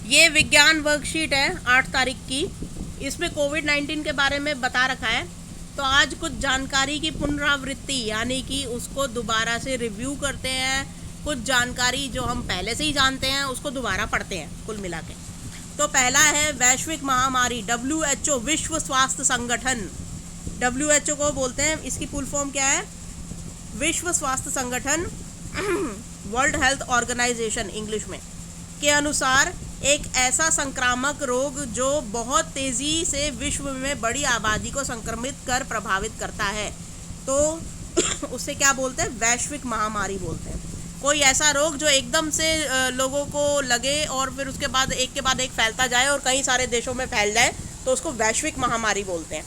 ये विज्ञान वर्कशीट है 8 तारीख की। इसमें कोविड-19 के बारे में बता रखा है। तो आज कुछ जानकारी की पुनरावृत्ति यानी कि उसको दोबारा से रिव्यू करते हैं। कुछ जानकारी जो हम पहले से ही जानते हैं उसको दोबारा पढ़ते हैं कुल मिला के। तो पहला है वैश्विक महामारी। WHO विश्व स्वास्थ्य संगठन, WHO को बोलते हैं, इसकी फुल फॉर्म क्या है? विश्व स्वास्थ्य संगठन वर्ल्ड हेल्थ ऑर्गेनाइजेशन इंग्लिश में के अनुसार एक ऐसा संक्रामक रोग जो बहुत तेज़ी से विश्व में बड़ी आबादी को संक्रमित कर प्रभावित करता है, तो उससे क्या बोलते हैं? वैश्विक महामारी बोलते हैं। कोई ऐसा रोग जो एकदम से लोगों को लगे और फिर उसके बाद एक के बाद एक फैलता जाए और कई सारे देशों में फैल जाए, तो उसको वैश्विक महामारी बोलते हैं।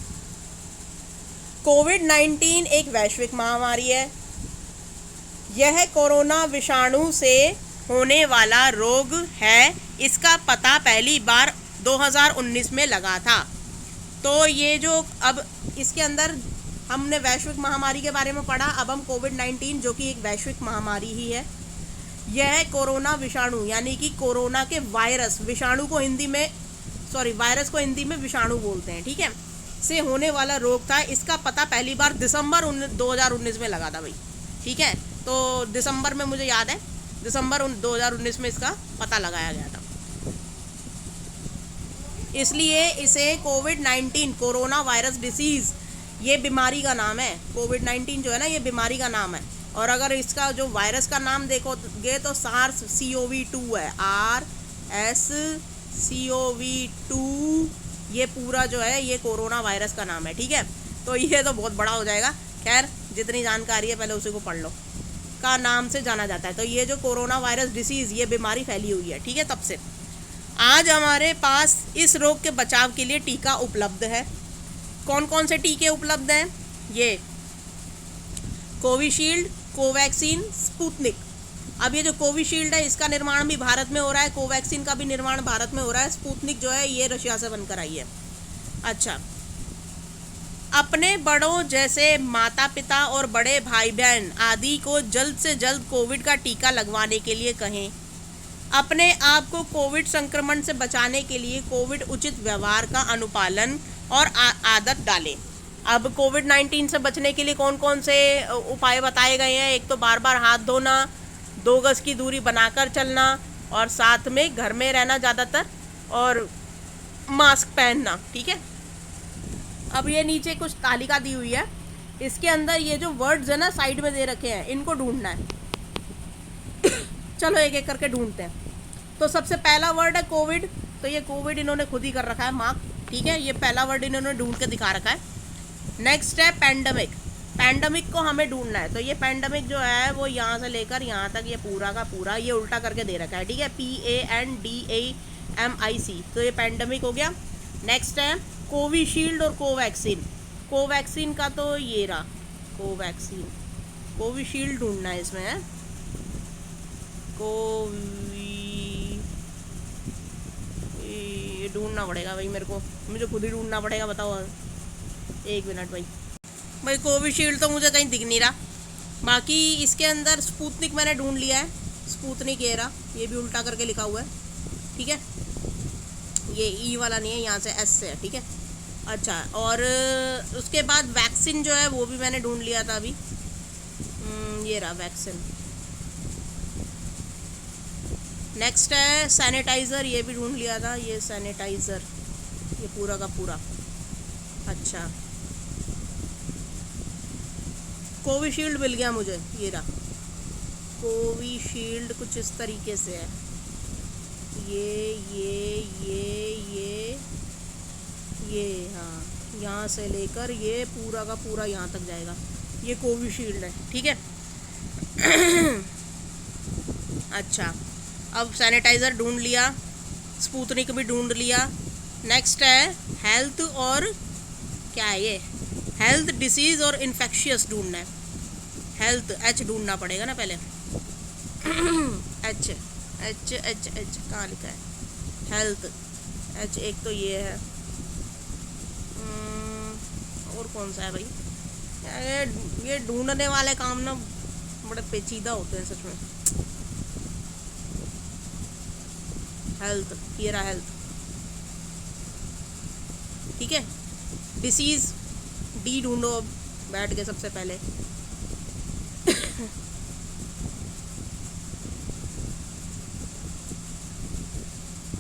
कोविड-19 एक वैश्विक महामारी है। यह कोरोना विषाणु से होने वाला रोग है। इसका पता पहली बार 2019 में लगा था। तो ये जो अब इसके अंदर हमने वैश्विक महामारी के बारे में पढ़ा, अब हम कोविड-19 जो कि एक वैश्विक महामारी ही है, यह कोरोना विषाणु यानी कि कोरोना के वायरस, विषाणु को हिंदी में वायरस को हिंदी में विषाणु बोलते हैं, ठीक है, से होने वाला रोग था। इसका पता पहली बार दिसंबर 2019 में लगा था भाई, ठीक है। तो दिसंबर में मुझे याद है, दिसंबर 2019 में इसका पता लगाया गया था। इसलिए इसे कोविड-19 कोरोना वायरस डिसीज़ ये बीमारी का नाम है। कोविड-19 जो है ना, ये बीमारी का नाम है। और अगर इसका जो वायरस का नाम देखोगे तो SARS-CoV-2 है, RS-CoV-2, ये पूरा जो है ये कोरोना वायरस का नाम है, ठीक है। तो ये तो बहुत बड़ा हो जाएगा, खैर जितनी जानकारी है पहले उसी को पढ़ लो, का नाम से जाना जाता है। तो ये जो कोरोना वायरस डिसीज़ ये बीमारी फैली हुई है, ठीक है। तब से आज हमारे पास इस रोग के बचाव के लिए टीका उपलब्ध है। कौन कौन से टीके उपलब्ध हैं? ये कोविशील्ड, कोवैक्सीन, स्पुतनिक। अब ये जो कोविशील्ड है इसका निर्माण भी भारत में हो रहा है, कोवैक्सीन का भी निर्माण भारत में हो रहा है, स्पुतनिक जो है ये रशिया से बनकर आई है। अच्छा, अपने बड़ों जैसे माता पिता और बड़े भाई बहन आदि को जल्द से जल्द कोविड का टीका लगवाने के लिए कहें। अपने आप को कोविड संक्रमण से बचाने के लिए कोविड उचित व्यवहार का अनुपालन और आदत डालें। अब कोविड-19 से बचने के लिए कौन कौन से उपाय बताए गए हैं? एक तो बार बार हाथ धोना, 2 गज की दूरी बनाकर चलना और साथ में घर में रहना ज़्यादातर, और मास्क पहनना, ठीक है। अब ये नीचे कुछ तालिका दी हुई है, इसके अंदर ये जो वर्ड्स है ना साइड में दे रखे हैं, इनको ढूंढना है। चलो एक एक करके ढूंढते हैं। तो सबसे पहला वर्ड है कोविड, तो ये कोविड इन्होंने खुद ही कर रखा है मार्क, ठीक है, ये पहला वर्ड इन्होंने ढूंढ के दिखा रखा है। नेक्स्ट है पैंडमिक। पैंडमिक को हमें ढूंढना है, तो ये पैंडमिक जो है वो यहाँ से लेकर यहाँ तक ये पूरा का पूरा ये उल्टा करके दे रखा है, ठीक है, PANDAMIC, तो ये पैंडमिक हो गया। नेक्स्ट है कोविशील्ड और कोवैक्सीन। कोवैक्सीन का तो ये रहा कोवैक्सीन, कोविशील्ड ढूंढना है इसमें, है ढूंढना पड़ेगा भाई मेरे को, मुझे खुद ही ढूंढना पड़ेगा, बताओ एक मिनट भाई। कोविशील्ड तो मुझे कहीं दिख नहीं रहा। बाकी इसके अंदर स्पुतनिक मैंने ढूंढ लिया है, स्पुतनिक ये रहा, ये भी उल्टा करके लिखा हुआ है, ठीक है, ये ई वाला नहीं है, यहाँ से एस से है, ठीक है। अच्छा, और उसके बाद वैक्सीन जो है वो भी मैंने ढूंढ लिया था अभी, ये रहा वैक्सीन। नेक्स्ट है सैनिटाइज़र, ये भी ढूंढ लिया था, ये सैनिटाइज़र, ये पूरा का पूरा। अच्छा, कोविशील्ड मिल गया मुझे, ये रहा कोविशील्ड, कुछ इस तरीके से है, ये हाँ, यहाँ से लेकर ये पूरा का पूरा यहाँ तक जाएगा, ये कोविशील्ड है, ठीक है। अच्छा, अब सैनिटाइज़र ढूंढ लिया, स्पुतनिक भी ढूंढ लिया। नेक्स्ट है हेल्थ और क्या है ये, हेल्थ, डिसीज़ और इन्फेक्शियस ढूंढना है। हेल्थ, एच ढूंढना पड़ेगा ना पहले, एच एच एच एच कहाँ लिखा है? हेल्थ, एच एक तो ये है, और कौन सा है भाई? ये ढूंढने वाले काम ना बड़े पेचीदा होते हैं सच में। हेल्थ, ये रहा हेल्थ, ठीक है। डिसीज डी ढूंढो अब बैठ के सबसे पहले।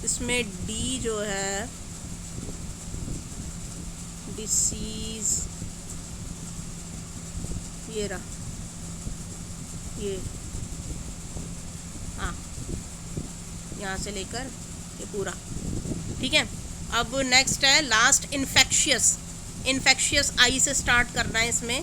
इसमें डी जो है डिसीज, ये रहा, ये हाँ, यहाँ से लेकर ये पूरा, ठीक है। अब नेक्स्ट है लास्ट इन्फेक्शियस। इन्फेक्शियस आई से स्टार्ट करना है इसमें।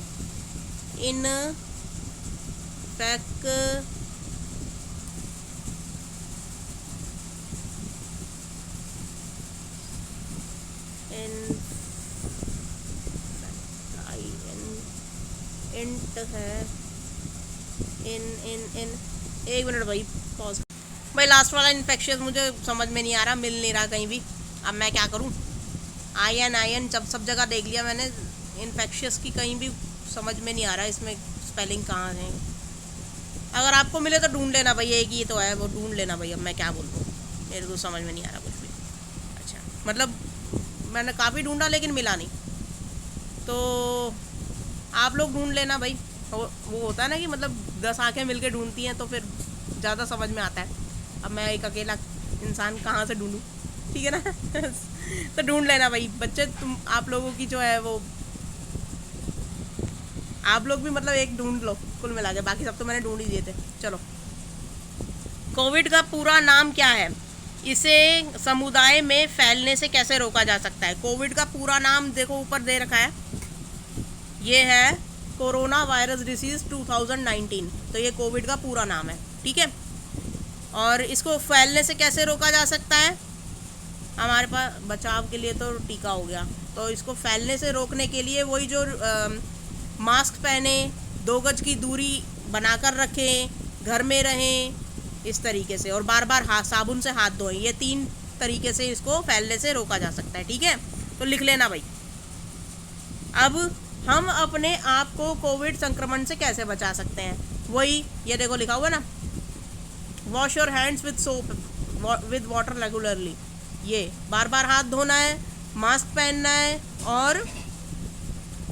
इंट है इन एक मिनट भाई, पॉज भाई। लास्ट वाला इन्फेक्शियस मुझे समझ में नहीं आ रहा, मिल नहीं रहा कहीं भी। अब मैं क्या करूं? आयन जब सब जगह देख लिया मैंने, इन्फेक्शियस की कहीं भी समझ में नहीं आ रहा इसमें स्पेलिंग कहाँ है। अगर आपको मिले तो ढूंढ लेना भाई, एक ही तो है वो, ढूंढ लेना भाई। अब मैं क्या बोल दूँ, मेरे को समझ में नहीं आ रहा कुछ भी। अच्छा, मतलब मैंने काफ़ी ढूंढा लेकिन मिला नहीं, तो आप लोग ढूंढ लेना भाई। वो होता है ना कि मतलब 10 आंखें मिलके ढूंढती हैं तो फिर ज़्यादा समझ में आता है। अब मैं एक अकेला इंसान कहाँ से ढूंढूं, ठीक है ना। तो ढूंढ लेना भाई बच्चे, तुम आप लोगों की जो है वो, आप लोग भी मतलब एक ढूंढ लो कुल मिला के। बाकी सब तो मैंने ढूंढ ही दिए थे। चलो, कोविड का पूरा नाम क्या है? इसे समुदाय में फैलने से कैसे रोका जा सकता है? कोविड का पूरा नाम देखो ऊपर दे रखा है, ये है कोरोना वायरस डिसीज 2019। तो ये कोविड का पूरा नाम है, ठीक है। और इसको फैलने से कैसे रोका जा सकता है? हमारे पास बचाव के लिए तो टीका हो गया, तो इसको फैलने से रोकने के लिए वही जो मास्क पहने, 2 गज की दूरी बनाकर रखें, घर में रहें इस तरीके से, और बार बार साबुन से हाथ धोएं। ये 3 तरीके से इसको फैलने से रोका जा सकता है, ठीक है। तो लिख लेना भाई। अब हम अपने आप को कोविड संक्रमण से कैसे बचा सकते हैं? वही ये देखो लिखा हुआ ना, wash your hands with soap with water regularly. ये बार बार हाथ धोना है, मास्क पहनना है, और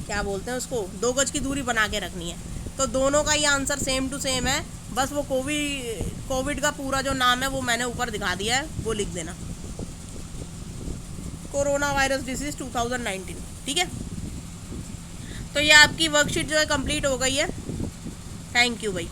क्या बोलते हैं उसको, 2 गज की दूरी बना के रखनी है। तो दोनों का ये आंसर सेम टू सेम है, बस वो कोविड का पूरा जो नाम है वो मैंने ऊपर दिखा दिया है, वो लिख देना, कोरोना वायरस डिसीज 2019, ठीक है। तो ये आपकी वर्कशीट जो है कंप्लीट हो गई है। थैंक यू भाई।